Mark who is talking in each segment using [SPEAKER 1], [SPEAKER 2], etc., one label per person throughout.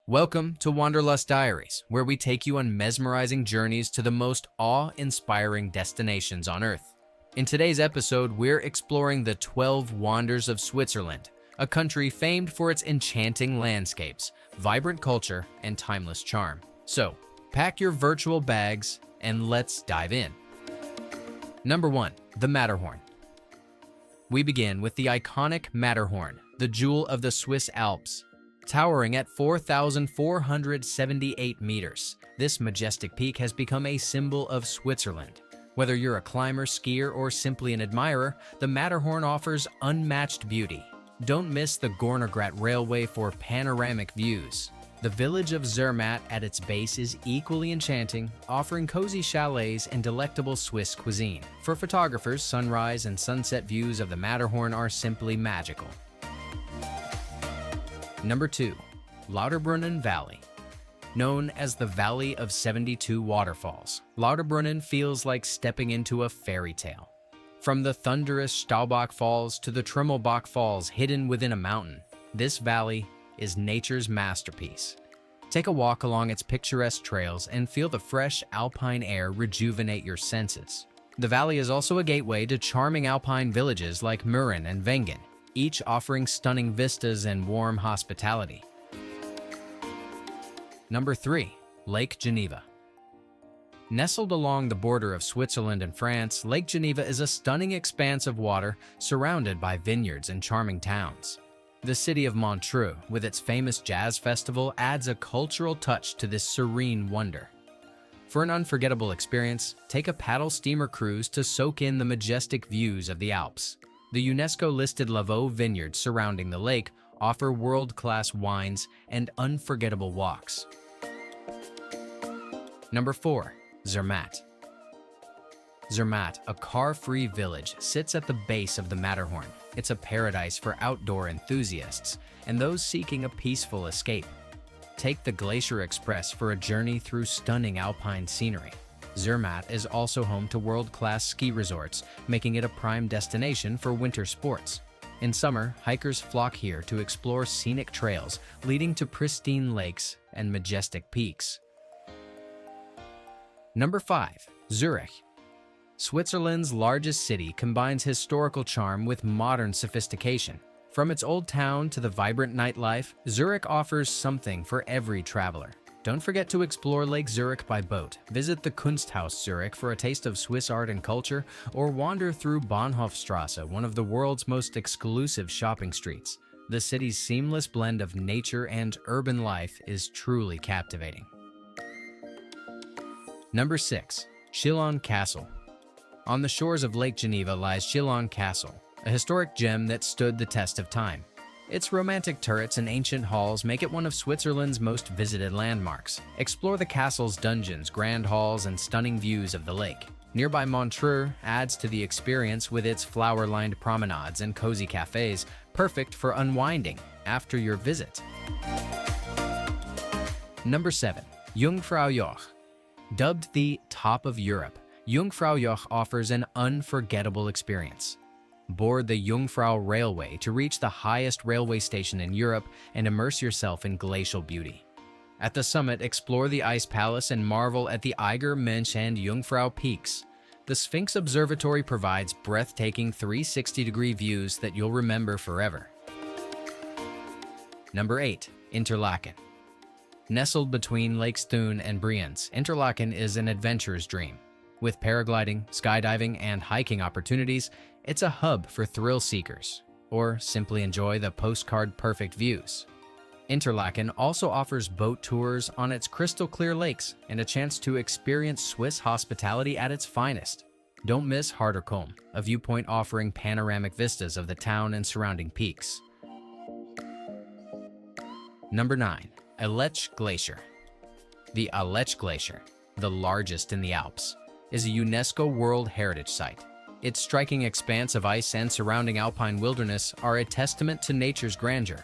[SPEAKER 1] Welcome to Wanderlust Diaries, where we take you on mesmerizing journeys to the most awe-inspiring destinations on Earth. In today's episode, we're exploring the 12 Wonders of Switzerland, a country famed for its enchanting landscapes, vibrant culture, and timeless charm. So, pack your virtual bags and let's dive in. Number 1. The Matterhorn. We begin with the iconic Matterhorn, the jewel of the Swiss Alps. Towering at 4,478 meters, this majestic peak has become a symbol of Switzerland. Whether you're a climber, skier, or simply an admirer, the Matterhorn offers unmatched beauty. Don't miss the Gornergrat Railway for panoramic views. The village of Zermatt at its base is equally enchanting, offering cozy chalets and delectable Swiss cuisine. For photographers, sunrise and sunset views of the Matterhorn are simply magical. Number 2. Lauterbrunnen Valley. Known as the Valley of 72 Waterfalls, Lauterbrunnen feels like stepping into a fairy tale. From the thunderous Staubach Falls to the Trümmelbach Falls hidden within a mountain, this valley is nature's masterpiece. Take a walk along its picturesque trails and feel the fresh alpine air rejuvenate your senses. The valley is also a gateway to charming alpine villages like Mürren and Wengen, each offering stunning vistas and warm hospitality. Number 3. Lake Geneva. Nestled along the border of Switzerland and France, Lake Geneva is a stunning expanse of water surrounded by vineyards and charming towns. The city of Montreux, with its famous jazz festival, adds a cultural touch to this serene wonder. For an unforgettable experience, take a paddle steamer cruise to soak in the majestic views of the Alps. The UNESCO-listed Lavaux Vineyards surrounding the lake offer world-class wines and unforgettable walks. Number 4. Zermatt. Zermatt, a car-free village, sits at the base of the Matterhorn. It's a paradise for outdoor enthusiasts and those seeking a peaceful escape. Take the Glacier Express for a journey through stunning alpine scenery. Zermatt is also home to world-class ski resorts, making it a prime destination for winter sports. In summer, hikers flock here to explore scenic trails leading to pristine lakes and majestic peaks. Number 5. Zurich. Switzerland's largest city combines historical charm with modern sophistication. From its old town to the vibrant nightlife, Zurich offers something for every traveler. Don't forget to explore Lake Zurich by boat, visit the Kunsthaus Zurich for a taste of Swiss art and culture, or wander through Bahnhofstrasse, one of the world's most exclusive shopping streets. The city's seamless blend of nature and urban life is truly captivating. Number 6. Chillon Castle. On the shores of Lake Geneva lies Chillon Castle, a historic gem that stood the test of time. Its romantic turrets and ancient halls make it one of Switzerland's most visited landmarks. Explore the castle's dungeons, grand halls, and stunning views of the lake. Nearby Montreux adds to the experience with its flower-lined promenades and cozy cafes, perfect for unwinding after your visit. Number 7. Jungfraujoch. Dubbed the Top of Europe, Jungfraujoch offers an unforgettable experience. Board the Jungfrau Railway to reach the highest railway station in Europe and immerse yourself in glacial beauty. At the summit, explore the Ice Palace and marvel at the Eiger, Mensch, and Jungfrau peaks. The Sphinx Observatory provides breathtaking 360-degree views that you'll remember forever. Number 8. Interlaken. Nestled between Lakes Thun and Brienz, Interlaken is an adventurer's dream. With paragliding, skydiving, and hiking opportunities, it's a hub for thrill seekers, or simply enjoy the postcard-perfect views. Interlaken also offers boat tours on its crystal-clear lakes and a chance to experience Swiss hospitality at its finest. Don't miss Harterkolm, a viewpoint offering panoramic vistas of the town and surrounding peaks. Number 9. Aletsch Glacier. The Aletsch Glacier, the largest in the Alps, is a UNESCO World Heritage Site. Its striking expanse of ice and surrounding alpine wilderness are a testament to nature's grandeur.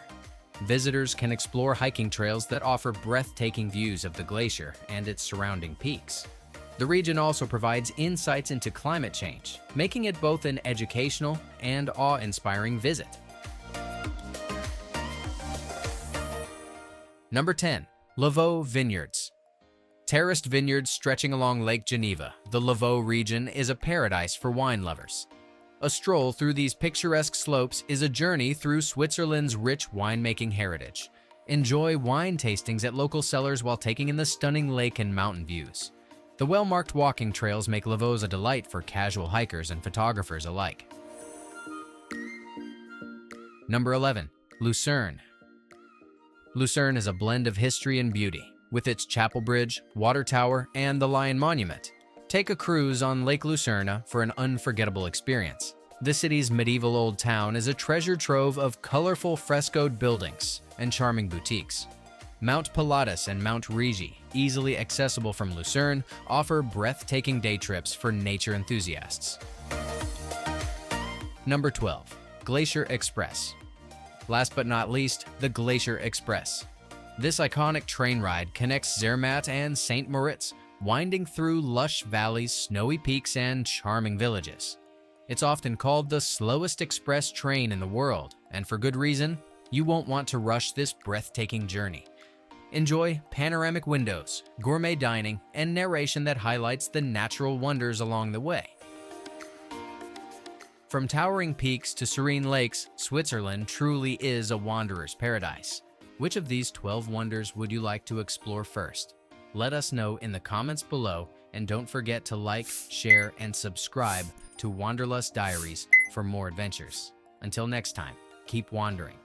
[SPEAKER 1] Visitors can explore hiking trails that offer breathtaking views of the glacier and its surrounding peaks. The region also provides insights into climate change, making it both an educational and awe-inspiring visit. Number 10. Lavaux Vineyards. Terraced vineyards stretching along Lake Geneva, the Lavaux region is a paradise for wine lovers. A stroll through these picturesque slopes is a journey through Switzerland's rich winemaking heritage. Enjoy wine tastings at local cellars while taking in the stunning lake and mountain views. The well-marked walking trails make Lavaux a delight for casual hikers and photographers alike. Number 11. Lucerne. Lucerne is a blend of history and beauty, with its chapel bridge, water tower, and the Lion Monument. Take a cruise on Lake Lucerne for an unforgettable experience. The city's medieval old town is a treasure trove of colorful frescoed buildings and charming boutiques. Mount Pilatus and Mount Rigi, easily accessible from Lucerne, offer breathtaking day trips for nature enthusiasts. Number 12. Glacier Express. Last but not least, the Glacier Express. This iconic train ride connects Zermatt and St. Moritz, winding through lush valleys, snowy peaks, and charming villages. It's often called the slowest express train in the world, and for good reason. You won't want to rush this breathtaking journey. Enjoy panoramic windows, gourmet dining, and narration that highlights the natural wonders along the way. From towering peaks to serene lakes, Switzerland truly is a wanderer's paradise. Which of these 12 wonders would you like to explore first? Let us know in the comments below, and don't forget to like, share, and subscribe to Wanderlust Diaries for more adventures. Until next time, keep wandering.